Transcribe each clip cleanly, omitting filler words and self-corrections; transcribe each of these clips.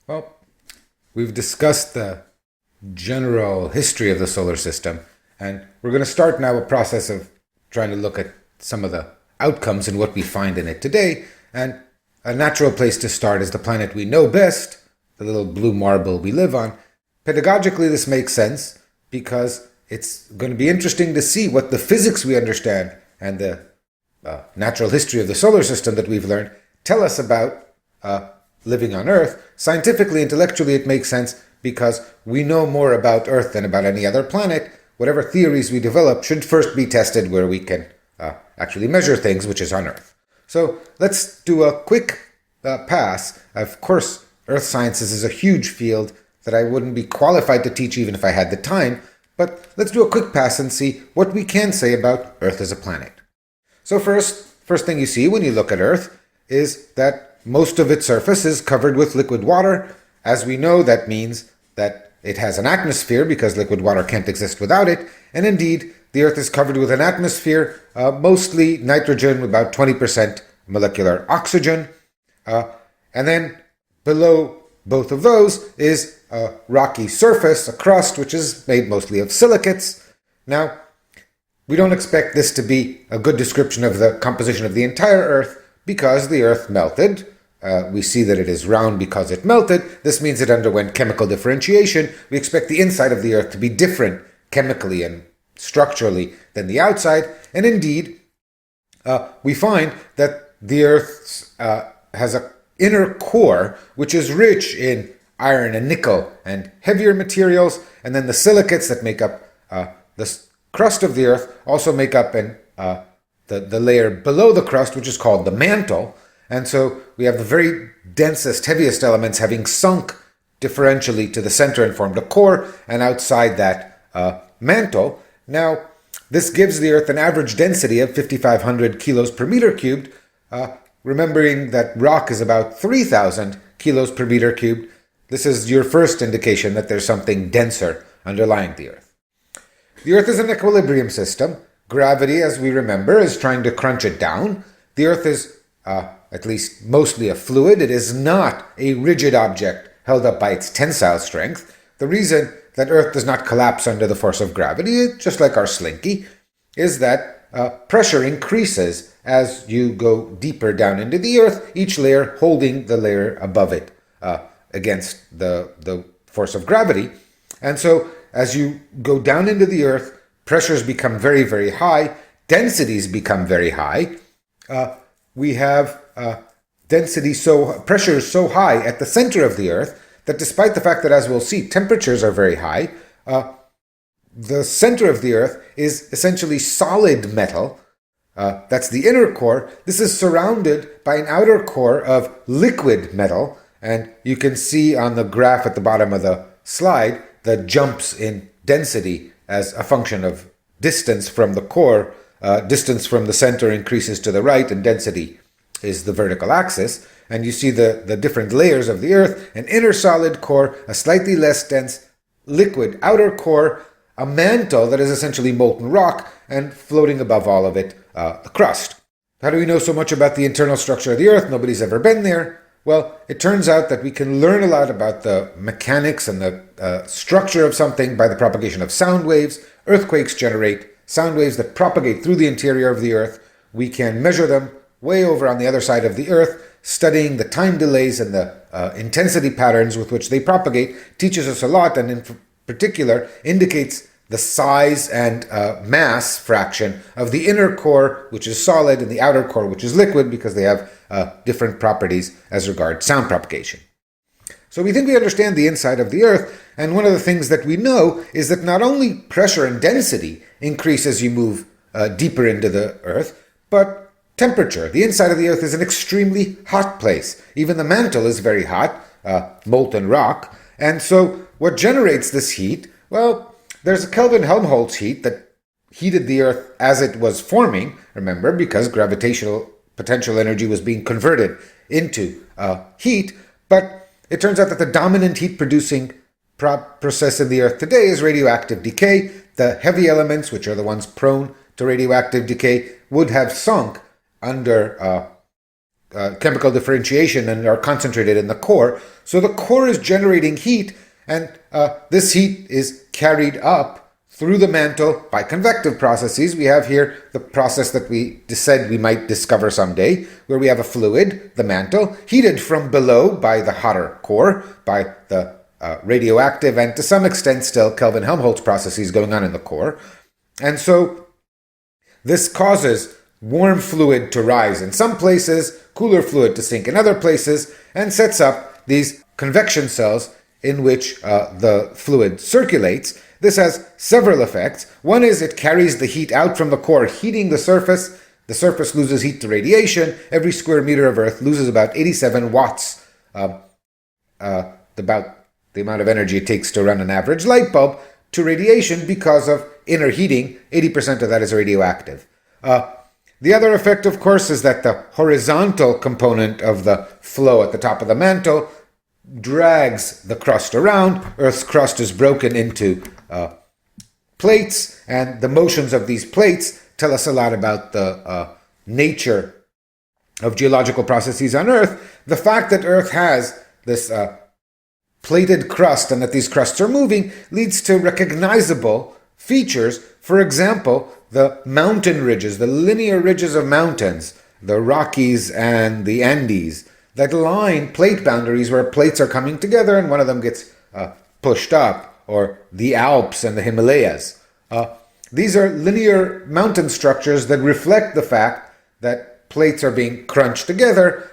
Well, we've discussed the general history of the solar system, and we're going to start now a process of trying to look at some of the outcomes and what we find in it today. And a natural place to start is the planet we know best, the little blue marble we live on. Pedagogically, this makes sense because it's going to be interesting to see what the physics we understand and the natural history of the solar system that we've learned tell us about living on Earth. Scientifically, intellectually, it makes sense because we know more about Earth than about any other planet. Whatever theories we develop should first be tested where we can actually measure things, which is on Earth. So let's do a quick pass. Of course, Earth sciences is a huge field that I wouldn't be qualified to teach even if I had the time, but let's do a quick pass and see what we can say about Earth as a planet. So first thing you see when you look at Earth is that most of its surface is covered with liquid water. As we know, that means that it has an atmosphere because liquid water can't exist without it. And indeed, the Earth is covered with an atmosphere, mostly nitrogen, about 20% molecular oxygen. And then below both of those is a rocky surface, a crust, which is made mostly of silicates. Now, we don't expect this to be a good description of the composition of the entire Earth because the Earth melted. We see that it is round because it melted. This means it underwent chemical differentiation. We expect the inside of the Earth to be different chemically and structurally than the outside. And indeed, we find that the Earth has an inner core which is rich in iron and nickel and heavier materials. And then the silicates that make up the crust of the Earth also make up the layer below the crust, which is called the mantle. And so we have the very densest, heaviest elements having sunk differentially to the center and formed a core, and outside that mantle. Now, this gives the Earth an average density of 5,500 kilos per meter cubed, remembering that rock is about 3,000 kilos per meter cubed. This is your first indication that there's something denser underlying the Earth. The Earth is an equilibrium system. Gravity, as we remember, is trying to crunch it down. The Earth is at least mostly a fluid. It is not a rigid object held up by its tensile strength. The reason that Earth does not collapse under the force of gravity, just like our slinky, is that pressure increases as you go deeper down into the Earth, each layer holding the layer above it against the force of gravity. And so as you go down into the Earth, pressures become very, very high, densities become very high. We have pressure is so high at the center of the Earth that despite the fact that, as we'll see, temperatures are very high, the center of the Earth is essentially solid metal. That's the inner core. This is surrounded by an outer core of liquid metal, and you can see on the graph at the bottom of the slide the jumps in density as a function of distance from the core. Distance from the center increases to the right, and density is the vertical axis. And you see the different layers of the Earth: an inner solid core, a slightly less dense liquid outer core, a mantle that is essentially molten rock, and floating above all of it, the crust. How do we know so much about the internal structure of the Earth? Nobody's ever been there. Well, it turns out that we can learn a lot about the mechanics and the structure of something by the propagation of sound waves. Earthquakes generate sound waves that propagate through the interior of the Earth. We can measure them way over on the other side of the Earth. Studying the time delays and the intensity patterns with which they propagate teaches us a lot, and in particular indicates the size and mass fraction of the inner core, which is solid, and the outer core, which is liquid, because they have different properties as regards sound propagation. So we think we understand the inside of the Earth, and one of the things that we know is that not only pressure and density increase as you move deeper into the Earth, but temperature. The inside of the Earth is an extremely hot place. Even the mantle is very hot, molten rock. And so what generates this heat? Well, there's a Kelvin-Helmholtz heat that heated the Earth as it was forming, remember, because gravitational potential energy was being converted into heat. But it turns out that the dominant heat-producing process in the Earth today is radioactive decay. The heavy elements, which are the ones prone to radioactive decay, would have sunk under chemical differentiation and are concentrated in the core. So the core is generating heat, and this heat is carried up through the mantle by convective processes. We have here the process that we said we might discover someday, where we have a fluid, the mantle, heated from below by the hotter core, by the radioactive and to some extent still Kelvin-Helmholtz processes going on in the core. And so this causes warm fluid to rise in some places, cooler fluid to sink in other places, and sets up these convection cells in which the fluid circulates. This has several effects. One is it carries the heat out from the core, heating the surface. The surface loses heat to radiation. Every square meter of Earth loses about 87 watts, about the amount of energy it takes to run an average light bulb, to radiation because of inner heating. 80% of that is radioactive. The other effect, of course, is that the horizontal component of the flow at the top of the mantle drags the crust around. Earth's crust is broken into plates, and the motions of these plates tell us a lot about the nature of geological processes on Earth. The fact that Earth has this plated crust and that these crusts are moving leads to recognizable features. For example, the mountain ridges, the linear ridges of mountains, the Rockies and the Andes, that line plate boundaries where plates are coming together and one of them gets pushed up, or the Alps and the Himalayas. These are linear mountain structures that reflect the fact that plates are being crunched together.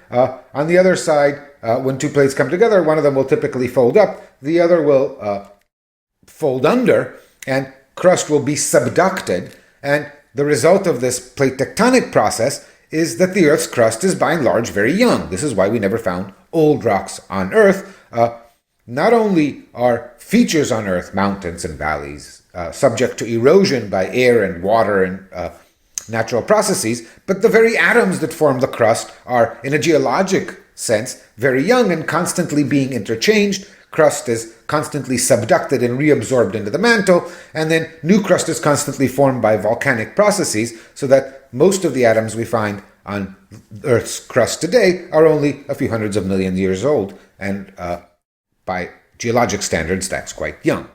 On the other side, when two plates come together, one of them will typically fold up, the other will fold under, and crust will be subducted. And the result of this plate tectonic process is that the Earth's crust is by and large very young. This is why we never found old rocks on Earth. Not only are features on Earth, mountains and valleys, subject to erosion by air and water and natural processes, but the very atoms that form the crust are, in a geologic sense, very young and constantly being interchanged. Crust is constantly subducted and reabsorbed into the mantle, and then new crust is constantly formed by volcanic processes, so that most of the atoms we find on Earth's crust today are only a few hundreds of millions of years old, and by geologic standards, that's quite young.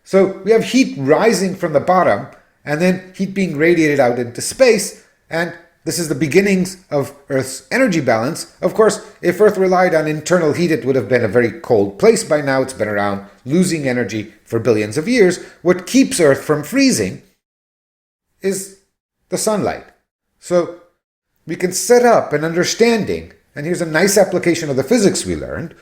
So we have heat rising from the bottom, and then heat being radiated out into space, and this is the beginnings of Earth's energy balance. Of course, if Earth relied on internal heat, it would have been a very cold place by now. It's been around losing energy for billions of years. What keeps Earth from freezing is the sunlight. So we can set up an understanding, and here's a nice application of the physics we learned.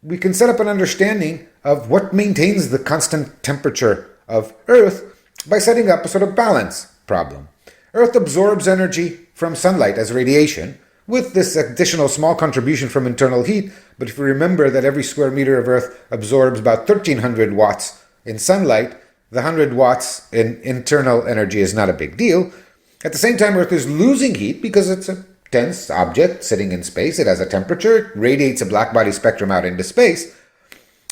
We can set up an understanding of what maintains the constant temperature of Earth by setting up a sort of balance problem. Earth absorbs energy from sunlight as radiation, with this additional small contribution from internal heat, but if you remember that every square meter of Earth absorbs about 1,300 watts in sunlight, the 100 watts in internal energy is not a big deal. At the same time, Earth is losing heat because it's a dense object sitting in space. It has a temperature, it radiates a blackbody spectrum out into space.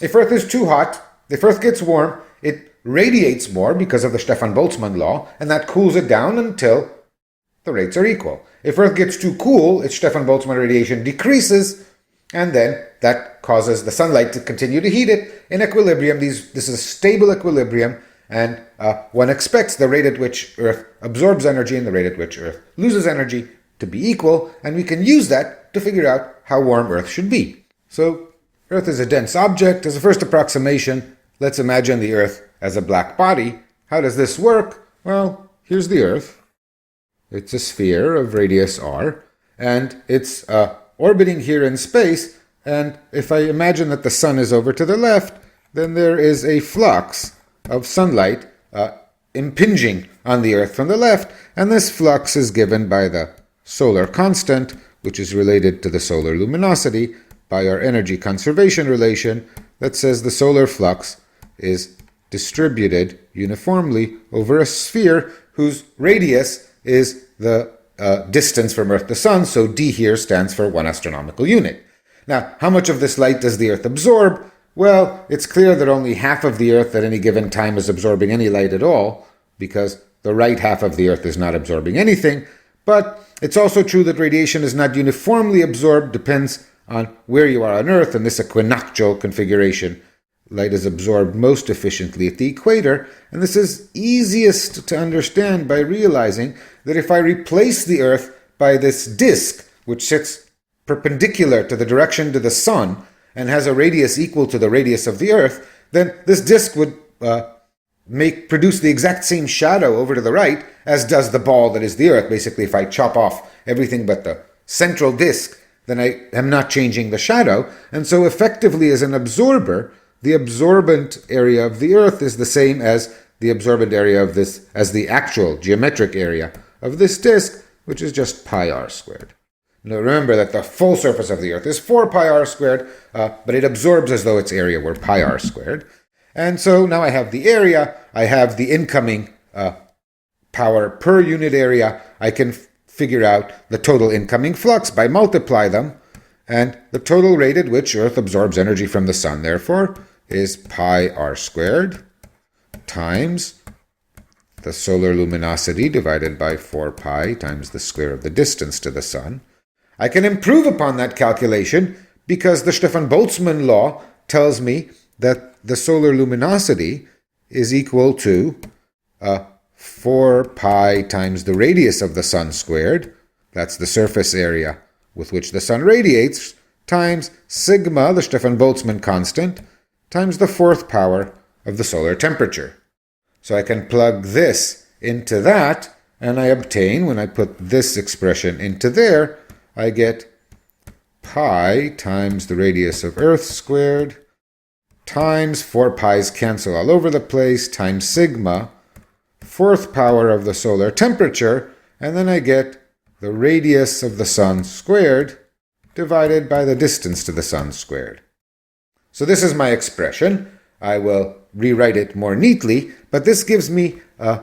If Earth is too hot, if Earth gets warm, it radiates more because of the Stefan-Boltzmann law, and that cools it down until the rates are equal. If Earth gets too cool, its Stefan-Boltzmann radiation decreases, and then that causes the sunlight to continue to heat it in equilibrium. This is a stable equilibrium, and one expects the rate at which Earth absorbs energy and the rate at which Earth loses energy to be equal, and we can use that to figure out how warm Earth should be. So Earth is a dense object. As a first approximation, let's imagine the Earth as a black body. How does this work? Well, here's the Earth. It's a sphere of radius r, and it's orbiting here in space, and if I imagine that the sun is over to the left, then there is a flux of sunlight impinging on the Earth from the left, and this flux is given by the solar constant, which is related to the solar luminosity, by our energy conservation relation that says the solar flux is distributed uniformly over a sphere whose radius is the distance from Earth to Sun, so d here stands for 1 astronomical unit. Now, how much of this light does the Earth absorb? Well, it's clear that only half of the Earth at any given time is absorbing any light at all, because the right half of the Earth is not absorbing anything, But it's also true that radiation is not uniformly absorbed, depends on where you are on Earth, in this equinoctial configuration. Light is absorbed most efficiently at the equator, and this is easiest to understand by realizing that if I replace the Earth by this disk, which sits perpendicular to the direction to the sun and has a radius equal to the radius of the Earth, then this disk would produce the exact same shadow over to the right as does the ball that is the Earth. Basically, if I chop off everything but the central disk, then I am not changing the shadow. And so effectively, as an absorber, the absorbent area of the Earth is the same as the absorbent area of this, as the actual geometric area of this disk, which is just pi r squared. Now remember that the full surface of the Earth is 4 pi r squared, but it absorbs as though its area were pi r squared. And so now I have the area, I have the incoming power per unit area. I can figure out the total incoming flux by multiply them, and the total rate at which Earth absorbs energy from the sun, therefore, is pi r squared times the solar luminosity divided by 4 pi times the square of the distance to the sun. I can improve upon that calculation because the Stefan Boltzmann law tells me that the solar luminosity is equal to 4 pi times the radius of the sun squared, that's the surface area with which the sun radiates, times sigma, the Stefan Boltzmann constant, times the 4th power of the solar temperature. So I can plug this into that, and I obtain, when I put this expression into there, I get pi times the radius of Earth squared, times 4 pi's cancel all over the place, times sigma, 4th power of the solar temperature, and then I get the radius of the sun squared divided by the distance to the sun squared. So this is my expression. I will rewrite it more neatly, but this gives me an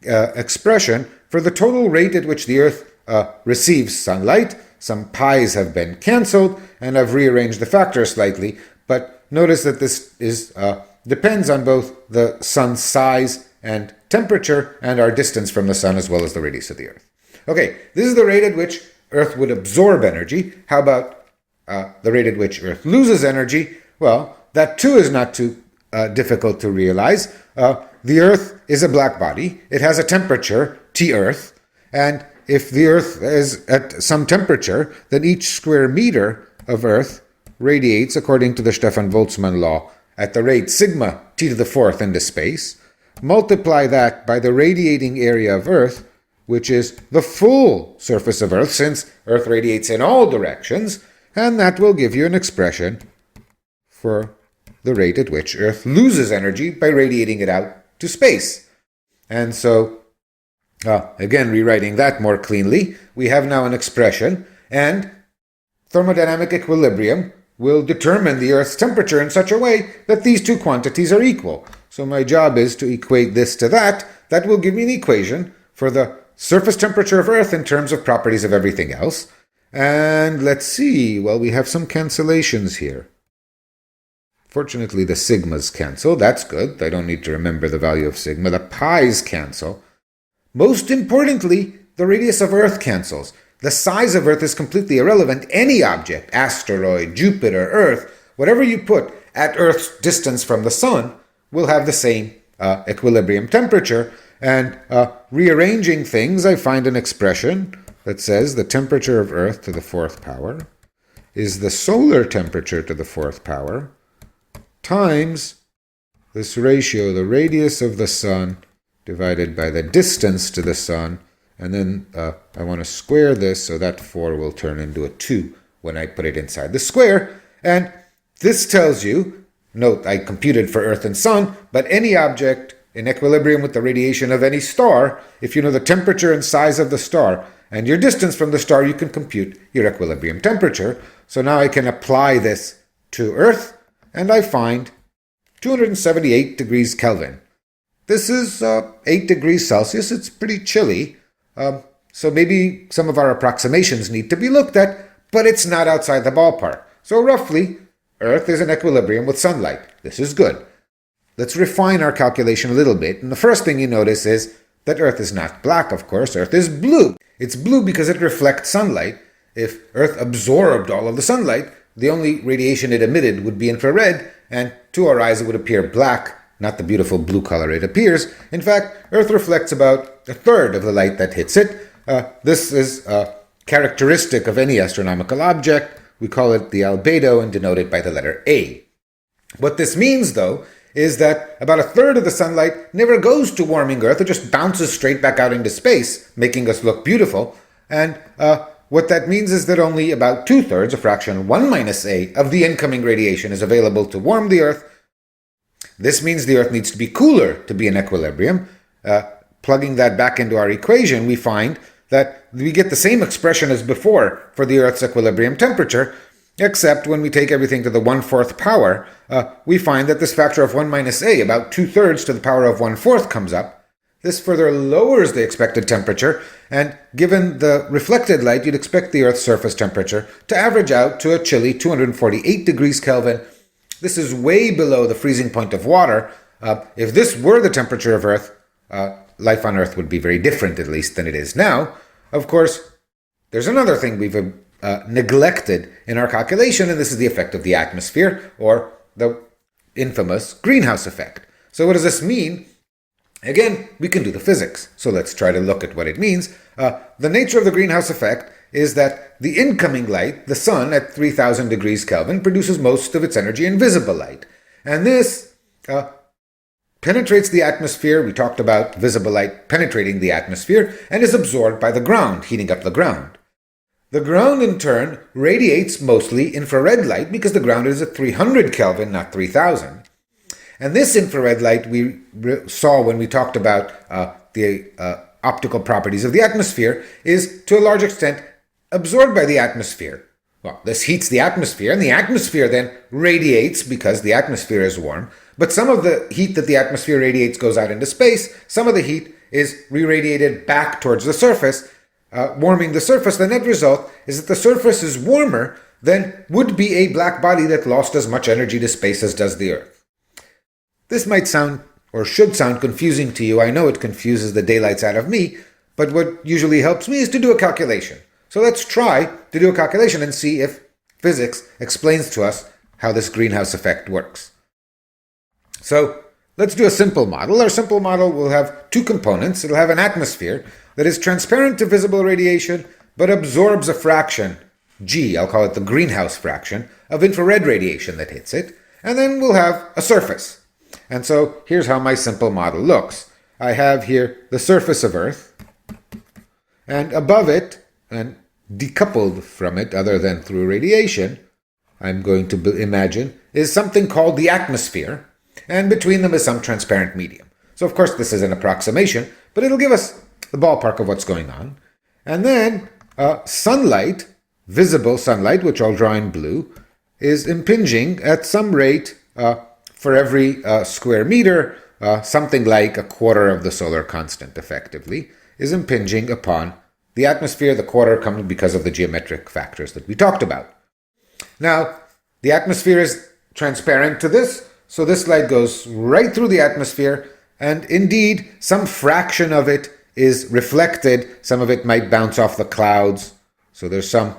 expression for the total rate at which the Earth receives sunlight. Some pi's have been cancelled, and I've rearranged the factors slightly, but notice that this depends on both the sun's size and temperature and our distance from the sun as well as the radius of the Earth. Okay, this is the rate at which Earth would absorb energy. How about the rate at which Earth loses energy? Well, that too is not too difficult to realize. The Earth is a black body. It has a temperature, T Earth, and if the Earth is at some temperature, then each square meter of Earth radiates, according to the Stefan Boltzmann law, at the rate sigma t to the 4th into space. Multiply that by the radiating area of Earth, which is the full surface of Earth, since Earth radiates in all directions, and that will give you an expression for the rate at which Earth loses energy by radiating it out to space. And so, again, rewriting that more cleanly, we have now an expression, and thermodynamic equilibrium will determine the Earth's temperature in such a way that these two quantities are equal. So my job is to equate this to that. That will give me an equation for the surface temperature of Earth in terms of properties of everything else. And let's see, well, we have some cancellations here. Fortunately, the sigmas cancel. That's good. I don't need to remember the value of sigma. The pi's cancel. Most importantly, the radius of Earth cancels. The size of Earth is completely irrelevant. Any object, asteroid, Jupiter, Earth, whatever you put at Earth's distance from the sun, will have the same equilibrium temperature. And rearranging things, I find an expression that says the temperature of Earth to the 4th power is the solar temperature to the 4th power times this ratio, the radius of the sun divided by the distance to the sun. And then I want to square this, so that 4 will turn into a 2 when I put it inside the square. And this tells you, note I computed for Earth and Sun, but any object in equilibrium with the radiation of any star, if you know the temperature and size of the star and your distance from the star, you can compute your equilibrium temperature. So now I can apply this to Earth, and I find 278 degrees Kelvin. This is 8 degrees Celsius. It's pretty chilly. So maybe some of our approximations need to be looked at, but it's not outside the ballpark. So roughly, Earth is in equilibrium with sunlight. This is good. Let's refine our calculation a little bit. And the first thing you notice is that Earth is not black, of course. Earth is blue. It's blue because it reflects sunlight. If Earth absorbed all of the sunlight, the only radiation it emitted would be infrared, and to our eyes it would appear black, not the beautiful blue color it appears. In fact, Earth reflects about a third of the light that hits it. This is characteristic of any astronomical object. We call it the albedo and denote it by the letter A. What this means, though, is that about a third of the sunlight never goes to warming Earth. It just bounces straight back out into space, making us look beautiful. And what that means is that only about 2/3, a fraction 1 minus A, of the incoming radiation is available to warm the Earth. This means the Earth needs to be cooler to be in equilibrium. Plugging that back into our equation, we find that we get the same expression as before for the Earth's equilibrium temperature, except when we take everything to the 1/4 power, we find that this factor of 1 minus A, about 2/3 to the power of 1/4, comes up. This further lowers the expected temperature, and given the reflected light, you'd expect the Earth's surface temperature to average out to a chilly 248 degrees Kelvin. This is way below the freezing point of water. If this were the temperature of Earth, life on Earth would be very different, at least, than it is now. Of course, there's another thing we've neglected in our calculation, and this is the effect of the atmosphere, or the infamous greenhouse effect. So what does this mean? Again, we can do the physics, so let's try to look at what it means. The nature of the greenhouse effect is that the incoming light, the sun at 3000 degrees Kelvin, produces most of its energy in visible light. And this penetrates the atmosphere. We talked about visible light penetrating the atmosphere and is absorbed by the ground, heating up the ground. The ground, in turn, radiates mostly infrared light because the ground is at 300 Kelvin, not 3000. And this infrared light we saw when we talked about the optical properties of the atmosphere is, to a large extent, absorbed by the atmosphere. Well, this heats the atmosphere, and the atmosphere then radiates because the atmosphere is warm. But some of the heat that the atmosphere radiates goes out into space. Some of the heat is re-radiated back towards the surface, warming the surface. The net result is that the surface is warmer than would be a black body that lost as much energy to space as does the Earth. This might sound, or should sound, confusing to you. I know it confuses the daylights out of me, but what usually helps me is to do a calculation. So let's try to do a calculation and see if physics explains to us how this greenhouse effect works. So let's do a simple model. Our simple model will have two components. It'll have an atmosphere that is transparent to visible radiation, but absorbs a fraction, G, I'll call it the greenhouse fraction, of infrared radiation that hits it. And then we'll have a surface. And so here's how my simple model looks. I have here the surface of Earth, and above it, and decoupled from it other than through radiation, I'm going to imagine, is something called the atmosphere, and between them is some transparent medium. So of course this is an approximation, but it'll give us the ballpark of what's going on. And then sunlight, visible sunlight, which I'll draw in blue, is impinging at some rate for every square meter, something like a quarter of the solar constant, effectively, is impinging upon the atmosphere. The quarter comes because of the geometric factors that we talked about. Now, the atmosphere is transparent to this, so this light goes right through the atmosphere, and indeed, some fraction of it is reflected. Some of it might bounce off the clouds, so there's some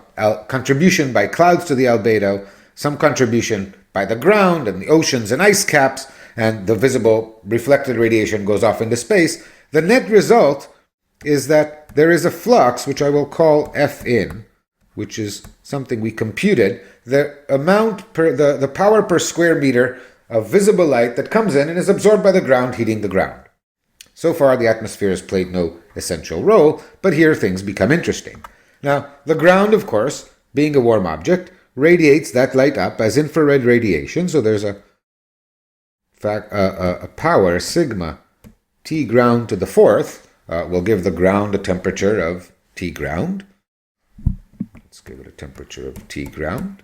contribution by clouds to the albedo, some contribution by the ground and the oceans and ice caps, and the visible reflected radiation goes off into space. The net result is that there is a flux, which I will call F in, which is something we computed, the amount the power per square meter of visible light that comes in and is absorbed by the ground, heating the ground. So far, the atmosphere has played no essential role, but here things become interesting. Now, the ground, of course, being a warm object, radiates that light up as infrared radiation, so there's a power, sigma, T ground to the fourth, will give the ground a temperature of T ground. Let's give it a temperature of T ground.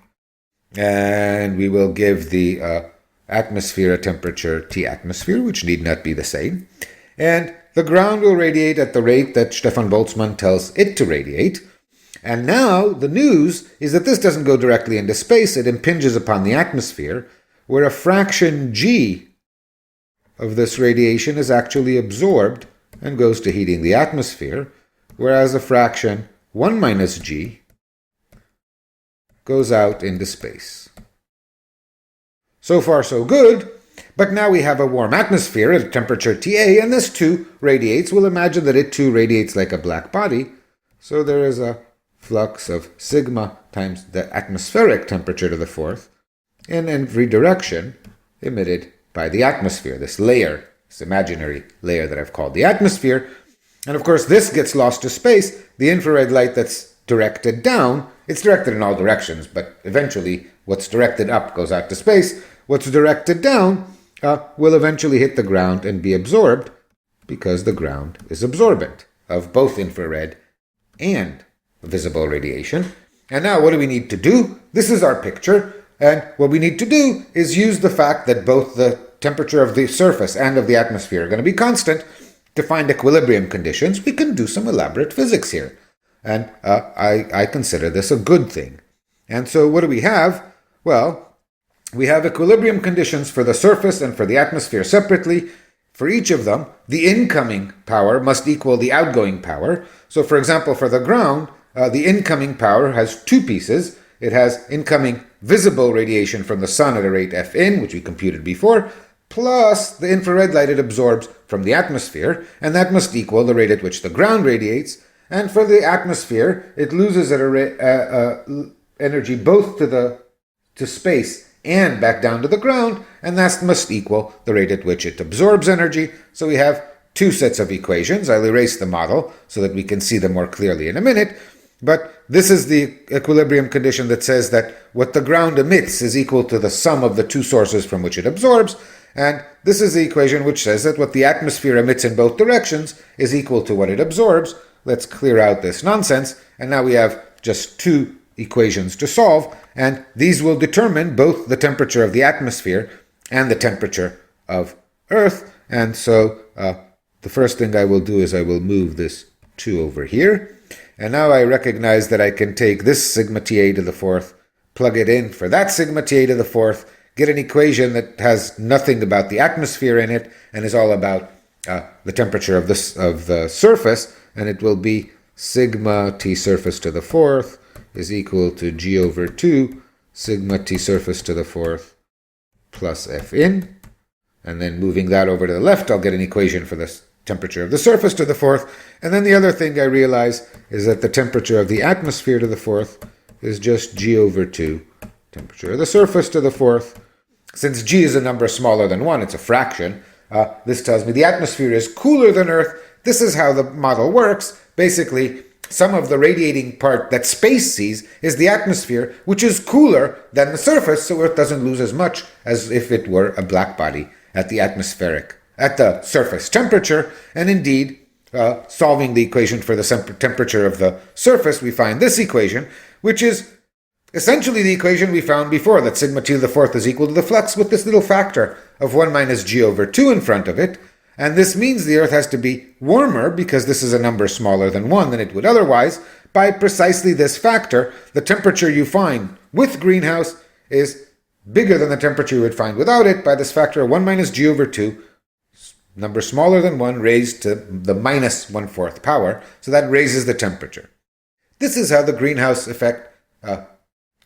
And we will give the atmosphere a temperature T atmosphere, which need not be the same. And the ground will radiate at the rate that Stefan Boltzmann tells it to radiate. And now the news is that this doesn't go directly into space. It impinges upon the atmosphere, where a fraction G of this radiation is actually absorbed and goes to heating the atmosphere, whereas the fraction 1 minus g goes out into space. So far so good, but now we have a warm atmosphere at a temperature Ta, and this too radiates. We'll imagine that it too radiates like a black body, so there is a flux of sigma times the atmospheric temperature to the fourth in every direction emitted by the atmosphere, this layer, this imaginary layer that I've called the atmosphere. And of course this gets lost to space. The infrared light that's directed down, it's directed in all directions, but eventually what's directed up goes out to space. What's directed down will eventually hit the ground and be absorbed, because the ground is absorbent of both infrared and visible radiation. And now what do we need to do? This is our picture, and what we need to do is use the fact that both the temperature of the surface and of the atmosphere are going to be constant to find equilibrium conditions. We can do some elaborate physics here, and I consider this a good thing. And so what do we have? Well, we have equilibrium conditions for the surface and for the atmosphere separately. For each of them, the incoming power must equal the outgoing power. So for example, for the ground, the incoming power has two pieces. It has incoming visible radiation from the sun at a rate Fin, which we computed before, plus the infrared light it absorbs from the atmosphere, and that must equal the rate at which the ground radiates. And for the atmosphere, it loses energy both to space and back down to the ground, and that must equal the rate at which it absorbs energy. So we have two sets of equations. I'll erase the model so that we can see them more clearly in a minute. But this is the equilibrium condition that says that what the ground emits is equal to the sum of the two sources from which it absorbs. And this is the equation which says that what the atmosphere emits in both directions is equal to what it absorbs. Let's clear out this nonsense. And now we have just two equations to solve, and these will determine both the temperature of the atmosphere and the temperature of Earth. And so the first thing I will do is I will move this 2 over here. And now I recognize that I can take this sigma Ta to the fourth, plug it in for that sigma Ta to the fourth, get an equation that has nothing about the atmosphere in it and is all about the temperature of the surface, and it will be sigma T surface to the fourth is equal to G over 2 sigma T surface to the fourth plus Fin. And then moving that over to the left, I'll get an equation for the temperature of the surface to the fourth. And then the other thing I realize is that the temperature of the atmosphere to the fourth is just G over 2 temperature of the surface to the fourth. Since G is a number smaller than 1, it's a fraction, this tells me the atmosphere is cooler than Earth. This is how the model works. Basically, some of the radiating part that space sees is the atmosphere, which is cooler than the surface, so Earth doesn't lose as much as if it were a black body at the surface temperature. And indeed, solving the equation for the temperature of the surface, we find this equation, which is essentially the equation we found before, that sigma T to the fourth is equal to the flux with this little factor of 1 minus G over 2 in front of it. And this means the Earth has to be warmer, because this is a number smaller than 1 than it would otherwise. By precisely this factor, the temperature you find with greenhouse is bigger than the temperature you would find without it, by this factor of 1 minus G over 2, number smaller than 1 raised to the minus 1/4 power, so that raises the temperature. This is how the greenhouse effect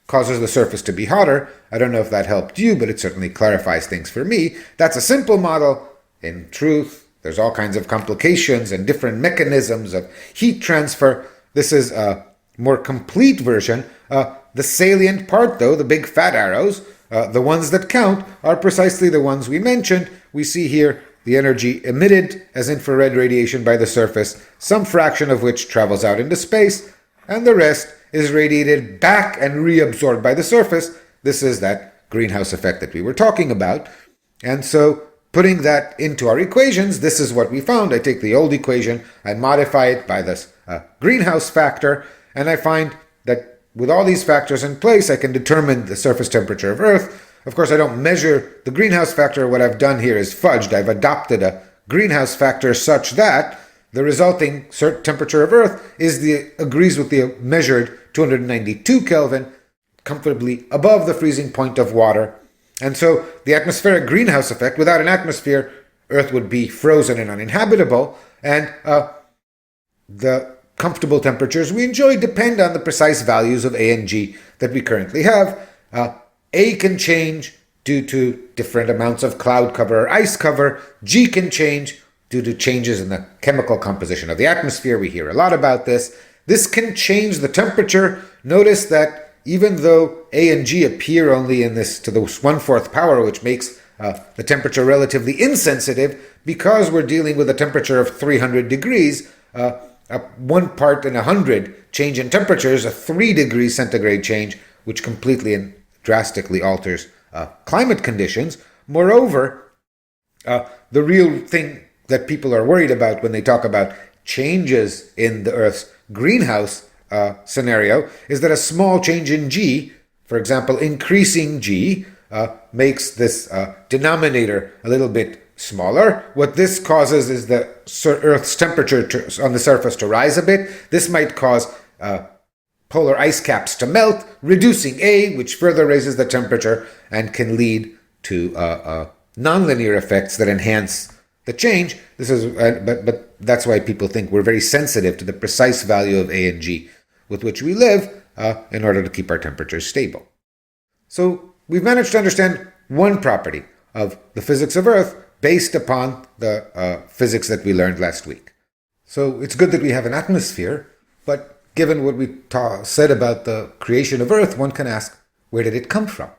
causes the surface to be hotter. I don't know if that helped you, but it certainly clarifies things for me. That's a simple model. In truth, there's all kinds of complications and different mechanisms of heat transfer. This is a more complete version. The salient part, though, the big fat arrows, the ones that count, are precisely the ones we mentioned. We see here the energy emitted as infrared radiation by the surface, some fraction of which travels out into space, and the rest is radiated back and reabsorbed by the surface. This is that greenhouse effect that we were talking about. And so, putting that into our equations, this is what we found. I take the old equation, I modify it by this greenhouse factor, and I find that with all these factors in place, I can determine the surface temperature of Earth. Of course, I don't measure the greenhouse factor. What I've done here is fudged. I've adopted a greenhouse factor such that the resulting temperature of Earth agrees with the measured 292 Kelvin, comfortably above the freezing point of water. And so the atmospheric greenhouse effect, without an atmosphere, Earth would be frozen and uninhabitable. And the comfortable temperatures we enjoy depend on the precise values of A and G that we currently have. A can change due to different amounts of cloud cover or ice cover. G can change due to changes in the chemical composition of the atmosphere. We hear a lot about this. This can change the temperature. Notice that even though A and G appear only in this to the 1/4 power, which makes the temperature relatively insensitive, because we're dealing with a temperature of 300 degrees, a 1 part in 100 change in temperature is a 3 degrees centigrade change, which completely and drastically alters climate conditions. Moreover, the real thing that people are worried about when they talk about changes in the Earth's greenhouse scenario is that a small change in G, for example, increasing G, makes this denominator a little bit smaller. What this causes is the Earth's temperature on the surface to rise a bit. This might cause polar ice caps to melt, reducing A, which further raises the temperature and can lead to nonlinear effects that enhance the change. This is, but that's why people think we're very sensitive to the precise value of A and G with which we live in order to keep our temperatures stable. So we've managed to understand one property of the physics of Earth based upon the physics that we learned last week. So it's good that we have an atmosphere, but given what we said about the creation of Earth, one can ask, where did it come from?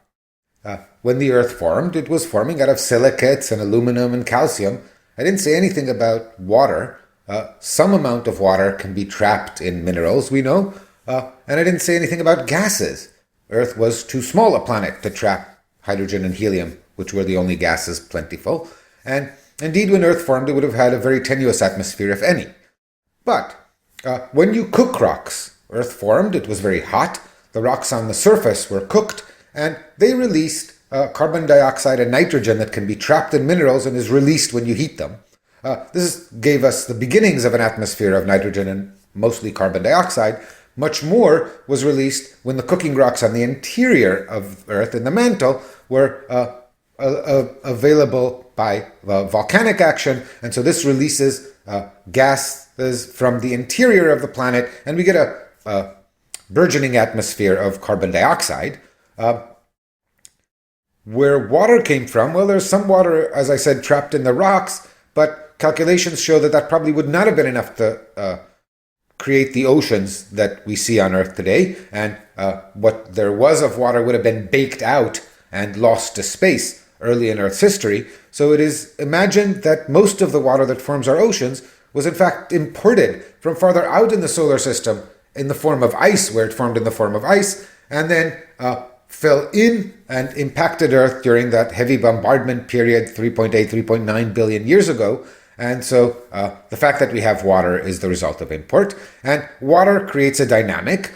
When the Earth formed, it was forming out of silicates and aluminum and calcium. I didn't say anything about water. Some amount of water can be trapped in minerals, we know. And I didn't say anything about gases. Earth was too small a planet to trap hydrogen and helium, which were the only gases plentiful. And indeed, when Earth formed, it would have had a very tenuous atmosphere, if any. But when you cook rocks, Earth formed, it was very hot. The rocks on the surface were cooked, and they released carbon dioxide and nitrogen that can be trapped in minerals and is released when you heat them. This gave us the beginnings of an atmosphere of nitrogen and mostly carbon dioxide. Much more was released when the cooking rocks on the interior of Earth in the mantle were available by volcanic action, and so this releases gases from the interior of the planet, and we get a burgeoning atmosphere of carbon dioxide. Where water came from, well, there's some water, as I said, trapped in the rocks, but calculations show that that probably would not have been enough to create the oceans that we see on Earth today, and what there was of water would have been baked out and lost to space early in Earth's history. So it is imagined that most of the water that forms our oceans was in fact imported from farther out in the solar system in the form of ice, where it formed in the form of ice, and then fell in and impacted Earth during that heavy bombardment period 3.8, 3.9 billion years ago. And so the fact that we have water is the result of import. And water creates a dynamic.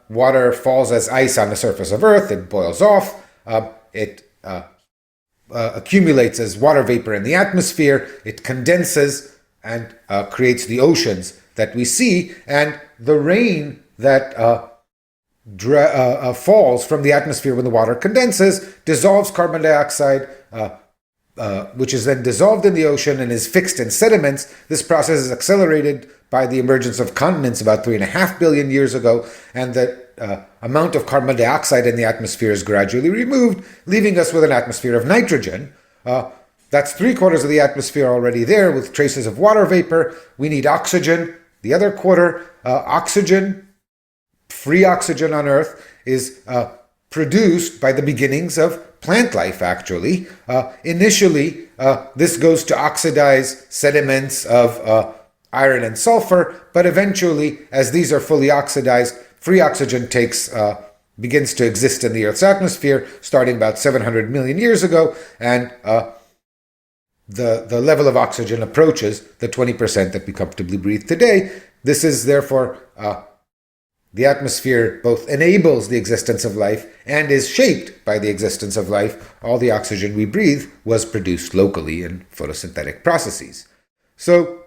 Water falls as ice on the surface of Earth. It boils off. It accumulates as water vapor in the atmosphere. It condenses and creates the oceans that we see. And the rain that falls from the atmosphere when the water condenses dissolves carbon dioxide, which is then dissolved in the ocean and is fixed in sediments. This process is accelerated by the emergence of continents about 3.5 billion years ago, and the amount of carbon dioxide in the atmosphere is gradually removed, leaving us with an atmosphere of nitrogen. That's 3/4 of the atmosphere already there with traces of water vapor. We need oxygen. The other quarter, oxygen, free oxygen on Earth, is produced by the beginnings of plant life, actually. Initially, this goes to oxidize sediments of iron and sulfur, but eventually, as these are fully oxidized, free oxygen begins to exist in the Earth's atmosphere, starting about 700 million years ago, and the level of oxygen approaches the 20% that we comfortably breathe today. This is therefore the atmosphere both enables the existence of life and is shaped by the existence of life. All the oxygen we breathe was produced locally in photosynthetic processes. So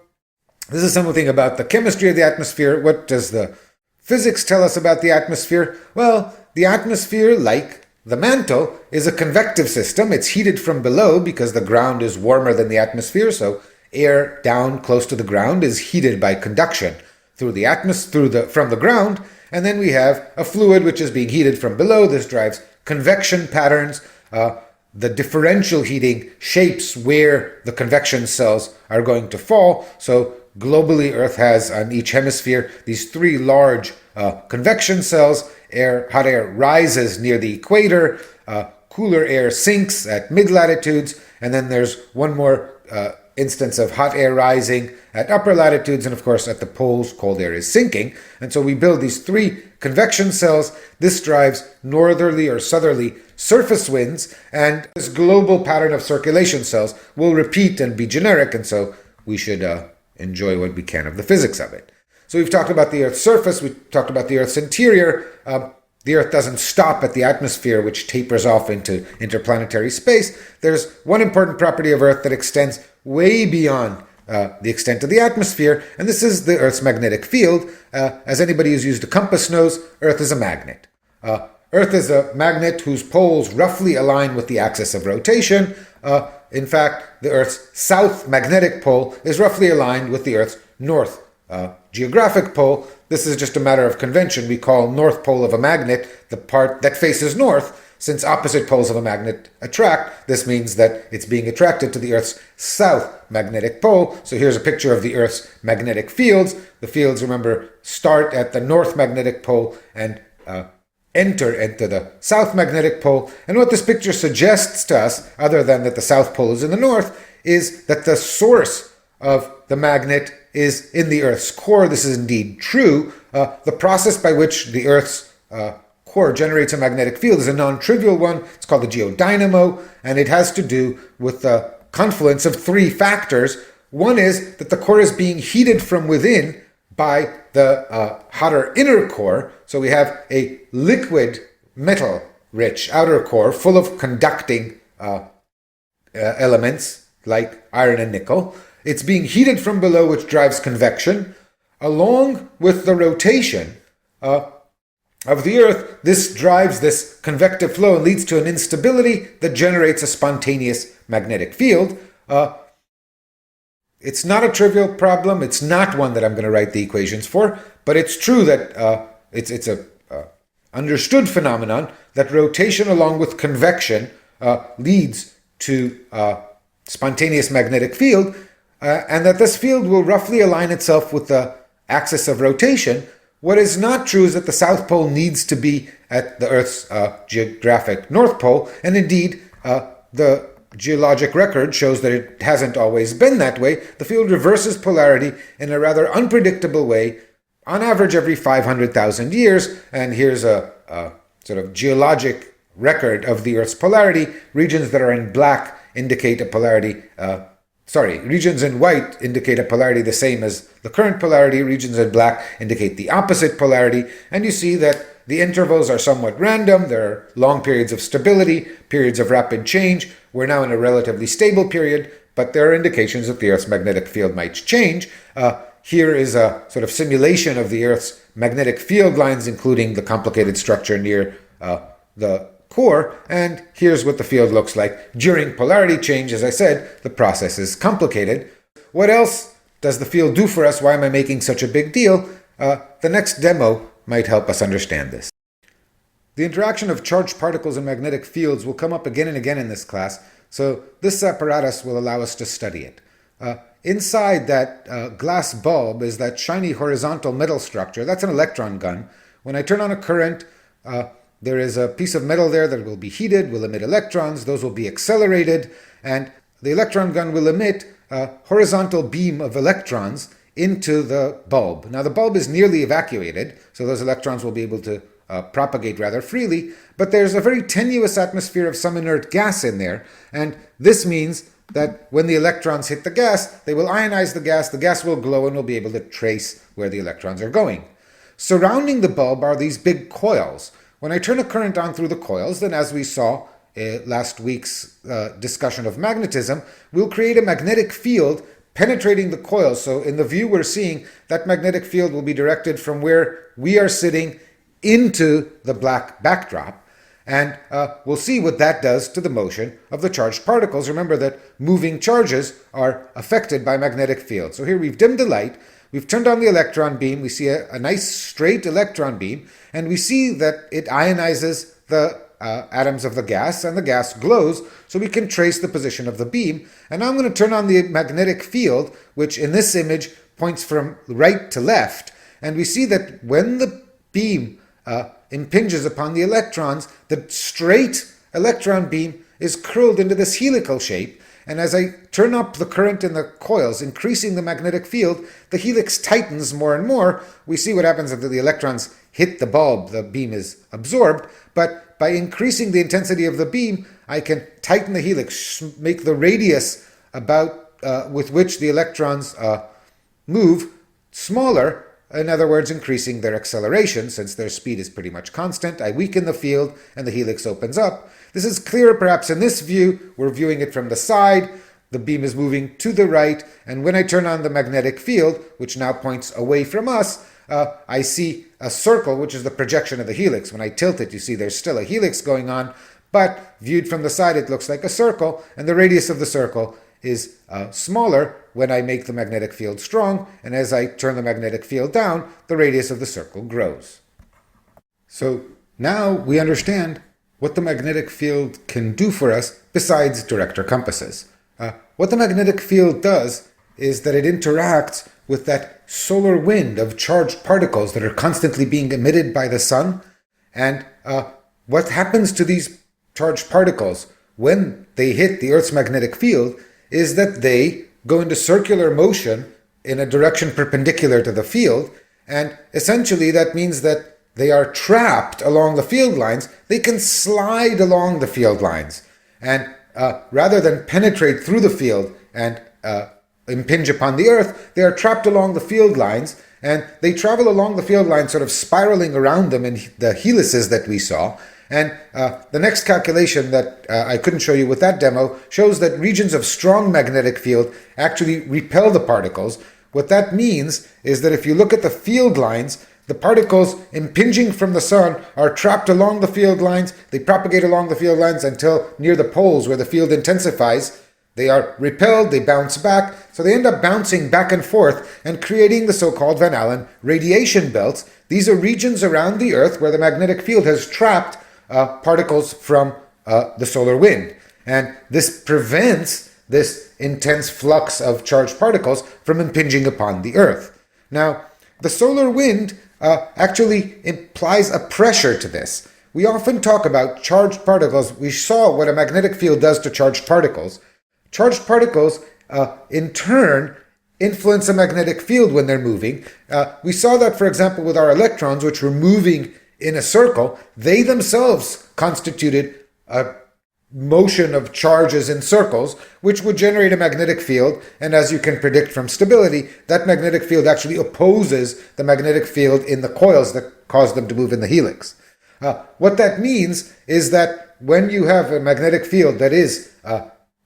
this is something about the chemistry of the atmosphere. What does the physics tell us about the atmosphere? Well, the atmosphere, like the mantle, is a convective system. It's heated from below because the ground is warmer than the atmosphere, so Air down close to the ground is heated by conduction through the atmosphere, from the ground, and then we have a fluid which is being heated from below. This drives convection patterns. The differential heating shapes where the convection cells are going to fall. So globally, Earth has on each hemisphere these three large convection cells. Hot air rises near the equator, cooler air sinks at mid-latitudes, and then there's one more instance of hot air rising at upper latitudes, and of course at the poles cold air is sinking. And so we build these three convection cells. This drives northerly or southerly surface winds, and this global pattern of circulation cells will repeat and be generic, and so we should enjoy what we can of the physics of it. So we've talked about the Earth's surface, we've talked about the Earth's interior. The Earth doesn't stop at the atmosphere, which tapers off into interplanetary space. There's one important property of Earth that extends way beyond the extent of the atmosphere, and this is the Earth's magnetic field. As anybody who's used a compass knows, Earth is a magnet. Earth is a magnet whose poles roughly align with the axis of rotation. In fact, the Earth's south magnetic pole is roughly aligned with the Earth's north geographic pole. This is just a matter of convention. We call north pole of a magnet the part that faces north. Since opposite poles of a magnet attract, this means that it's being attracted to the Earth's south magnetic pole. So here's a picture of the Earth's magnetic fields. The fields, remember, start at the north magnetic pole and enter into the south magnetic pole. And what this picture suggests to us, other than that the south pole is in the north, is that the source of the magnet is in the Earth's core. This is indeed true. The process by which the Earth's core generates a magnetic field is a non-trivial one. It's called the geodynamo, and it has to do with the confluence of three factors. One is that the core is being heated from within by the hotter inner core. So we have a liquid metal-rich outer core full of conducting elements like iron and nickel. It's being heated from below, which drives convection. Along with the rotation of the Earth, this drives this convective flow and leads to an instability that generates a spontaneous magnetic field. It's not a trivial problem. It's not one that I'm going to write the equations for, but it's true that it's a understood phenomenon that rotation along with convection leads to spontaneous magnetic field, and that this field will roughly align itself with the axis of rotation. What is not true is that the South Pole needs to be at the Earth's geographic North Pole, and indeed the geologic record shows that it hasn't always been that way. The field reverses polarity in a rather unpredictable way, on average every 500,000 years, and here's a sort of geologic record of the Earth's polarity. Regions that are in black indicate a polarity regions in white indicate a polarity the same as the current polarity. Regions in black indicate the opposite polarity. And you see that the intervals are somewhat random. There are long periods of stability, periods of rapid change. We're now in a relatively stable period, but there are indications that the Earth's magnetic field might change. Here is a sort of simulation of the Earth's magnetic field lines, including the complicated structure near the core, and here's what the field looks like during polarity change. As I said, the process is complicated. What else does the field do for us? Why am I making such a big deal? The next demo might help us understand this. The interaction of charged particles and magnetic fields will come up again and again in this class, so this apparatus will allow us to study it. Inside that glass bulb is that shiny horizontal metal structure. That's an electron gun. When I turn on a current, there is a piece of metal there that will be heated, will emit electrons. Those will be accelerated, and the electron gun will emit a horizontal beam of electrons into the bulb. Now, the bulb is nearly evacuated, so those electrons will be able to propagate rather freely, but there's a very tenuous atmosphere of some inert gas in there, and this means that when the electrons hit the gas, they will ionize the gas will glow, and we'll be able to trace where the electrons are going. Surrounding the bulb are these big coils. When I turn a current on through the coils, then as we saw last week's discussion of magnetism, we'll create a magnetic field penetrating the coils. So in the view we're seeing, that magnetic field will be directed from where we are sitting into the black backdrop. And we'll see what that does to the motion of the charged particles. Remember that moving charges are affected by magnetic fields. So here we've dimmed the light, we've turned on the electron beam, we see a nice straight electron beam, and we see that it ionizes the atoms of the gas, and the gas glows, so we can trace the position of the beam. And now I'm going to turn on the magnetic field, which in this image points from right to left, and we see that when the beam impinges upon the electrons, the straight electron beam is curled into this helical shape, and as I turn up the current in the coils, increasing the magnetic field, the helix tightens more and more. We see what happens if the electrons hit the bulb, the beam is absorbed, but by increasing the intensity of the beam, I can tighten the helix, make the radius with which the electrons move smaller. In other words, increasing their acceleration. Since their speed is pretty much constant, I weaken the field and the helix opens up. This is clearer perhaps in this view. We're viewing it from the side. The beam is moving to the right, and when I turn on the magnetic field, which now points away from us, I see a circle, which is the projection of the helix. When I tilt it, you see there's still a helix going on, but viewed from the side, it looks like a circle, and the radius of the circle is smaller when I make the magnetic field strong, and as I turn the magnetic field down, the radius of the circle grows. So now we understand what the magnetic field can do for us besides director compasses. What the magnetic field does is that it interacts with that solar wind of charged particles that are constantly being emitted by the sun, and what happens to these charged particles when they hit the Earth's magnetic field is that they go into circular motion in a direction perpendicular to the field, and essentially that means that they are trapped along the field lines. They can slide along the field lines, and rather than penetrate through the field and impinge upon the Earth, they are trapped along the field lines, and they travel along the field lines sort of spiraling around them in the helices that we saw. And the next calculation that I couldn't show you with that demo shows that regions of strong magnetic field actually repel the particles. What that means is that if you look at the field lines, the particles impinging from the sun are trapped along the field lines. They propagate along the field lines until near the poles where the field intensifies. They are repelled, they bounce back, so they end up bouncing back and forth and creating the so-called Van Allen radiation belts. These are regions around the Earth where the magnetic field has trapped particles from the solar wind. And this prevents this intense flux of charged particles from impinging upon the Earth. Now, the solar wind actually implies a pressure to this. We often talk about charged particles. We saw what a magnetic field does to charged particles. Charged particles, in turn, influence a magnetic field when they're moving. We saw that, for example, with our electrons, which were moving in a circle. They themselves constituted a motion of charges in circles, which would generate a magnetic field. And as you can predict from stability, that magnetic field actually opposes the magnetic field in the coils that cause them to move in the helix. What that means is that when you have a magnetic field that is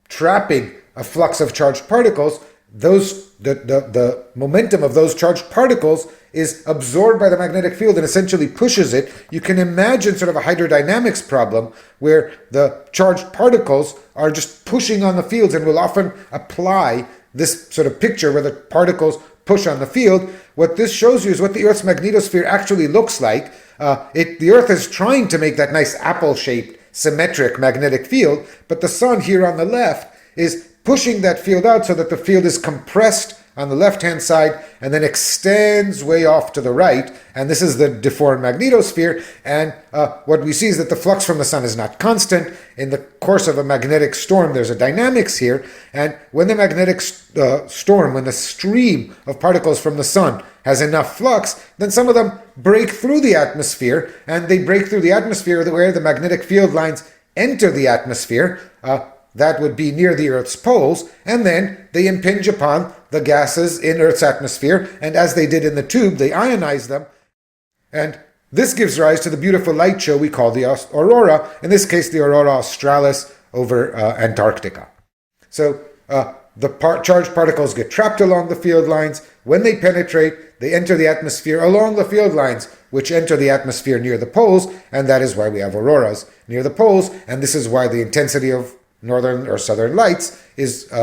trapping a flux of charged particles, the momentum of those charged particles is absorbed by the magnetic field and essentially pushes it. You can imagine sort of a hydrodynamics problem where the charged particles are just pushing on the fields, and we'll often apply this sort of picture where the particles push on the field. What this shows you is what the Earth's magnetosphere actually looks like. The Earth is trying to make that nice apple-shaped symmetric magnetic field, but the sun here on the left is pushing that field out so that the field is compressed on the left-hand side and then extends way off to the right. And this is the deformed magnetosphere. And what we see is that the flux from the sun is not constant. In the course of a magnetic storm, there's a dynamics here. And when the magnetic storm, when the stream of particles from the sun has enough flux, then some of them break through the atmosphere, and they break through the atmosphere where the magnetic field lines enter the atmosphere. That would be near the Earth's poles, and then they impinge upon the gases in Earth's atmosphere, and as they did in the tube, they ionize them. And this gives rise to the beautiful light show we call the aurora, in this case the aurora australis over Antarctica. So the charged particles get trapped along the field lines. When they penetrate, they enter the atmosphere along the field lines which enter the atmosphere near the poles, and that is why we have auroras near the poles, and this is why the intensity of northern or southern lights is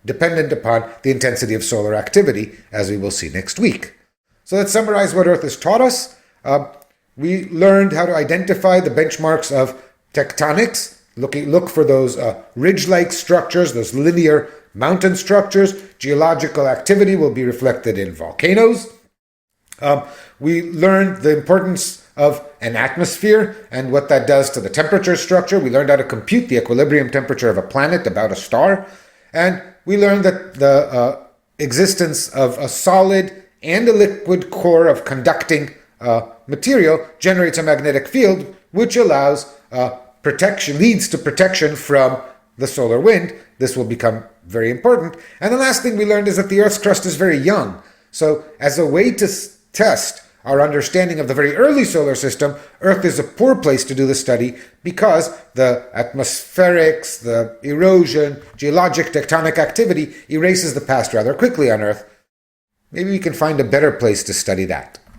dependent upon the intensity of solar activity, as we will see next week. So let's summarize what Earth has taught us. We learned how to identify the benchmarks of tectonics. Look for those ridge-like structures, those linear mountain structures. Geological activity will be reflected in volcanoes. We learned the importance of an atmosphere and what that does to the temperature structure. We learned how to compute the equilibrium temperature of a planet about a star. And we learned that the existence of a solid and a liquid core of conducting material generates a magnetic field, which allows protection, leads to protection from the solar wind. This will become very important. And the last thing we learned is that the Earth's crust is very young. So as a way to test our understanding of the very early solar system, Earth is a poor place to do the study because the atmospherics, the erosion, geologic, tectonic activity erases the past rather quickly on Earth. Maybe we can find a better place to study that.